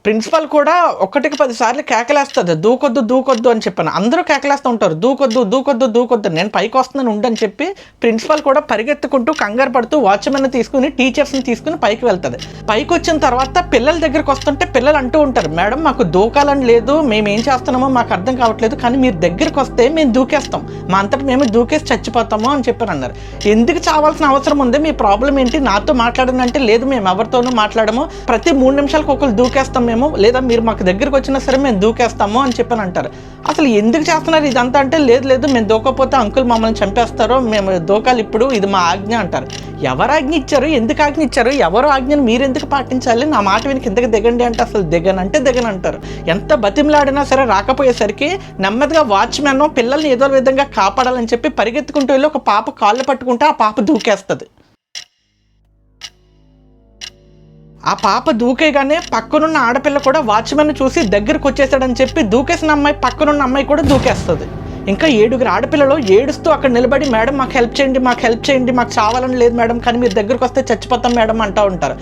Principal కూడా ఒకటికి 10 సార్లు కేకలేస్తుంది, దూకొద్దు దూకొద్దు అని చెప్పాను. అందరూ కేకలేస్తూ ఉంటారు, దూకొద్దు దూకొద్దు దూకొద్దు, నేను పైకి వస్తున్నాను ఉండని చెప్పి ప్రిన్సిపల్ కూడా పరిగెత్తుకుంటూ కంగారు పడుతూ వాచ్మెన్ తీసుకుని టీచర్స్ని తీసుకుని పైకి వెళ్తుంది. పైకి వచ్చిన తర్వాత పిల్లల దగ్గరికి వస్తుంటే పిల్లలు అంటూ ఉంటారు, మేడం మాకు దూకాలని లేదు, మేము ఏం చేస్తున్నామో మాకు అర్థం కావట్లేదు, కానీ మీరు దగ్గరికి వస్తే మేము దూకేస్తాం, మా అంతటా మేము దూకేసి చచ్చిపోతాము అని చెప్పారు అన్నారు. ఎందుకు చావాల్సిన అవసరం ఉంది, మీ ప్రాబ్లం ఏంటి, నాతో మాట్లాడనంటే లేదు మేము ఎవరితోనూ మాట్లాడము, ప్రతి 3 నిమిషాలకు ఒకరు దూకేస్తాం మేము, లేదా మీరు మాకు దగ్గరికి వచ్చినా సరే మేము దూకేస్తాము అని చెప్పని అంటారు. అసలు ఎందుకు చేస్తున్నారు ఇదంతా అంటే లేదు మేము దూకపోతే అంకుల్ మమ్మల్ని చంపేస్తారో, మేము దూకాలి ఇప్పుడు, ఇది మా ఆజ్ఞ అంటారు. ఎవరు ఆజ్ఞ ఇచ్చారు, ఎందుకు ఆజ్ఞ ఇచ్చారు, ఎవరు ఆజ్ఞను మీరు ఎందుకు పాటించాలి, నా మాట విని కిందకి దిగండి అంటే అసలు దిగనంటే దిగనంటారు. ఎంత బతిమలాడినా సరే రాకపోయేసరికి నెమ్మదిగా వాచ్మెన్ పిల్లల్ని ఏదో విధంగా కాపాడాలని చెప్పి పరిగెత్తుకుంటూ వెళ్ళి ఒక పాప కాళ్ళు పట్టుకుంటే ఆ పాప దూకేస్తుంది. ఆ పాప దూకేగానే పక్కనున్న ఆడపిల్ల కూడా వాచ్మెన్ చూసి దగ్గరకు వచ్చేసాడని చెప్పి దూకేసిన అమ్మాయి పక్కనున్న అమ్మాయి కూడా దూకేస్తుంది. ఇంకా 7 ఆడపిల్లలు ఏడుస్తూ అక్కడ నిలబడి మేడం మాకు హెల్ప్ చేయండి, మాకు హెల్ప్ చేయండి, మాకు చావాలని లేదు మేడం, కానీ మీరు దగ్గరకు వస్తే చచ్చిపోతాం మేడం అంటూ ఉంటారు.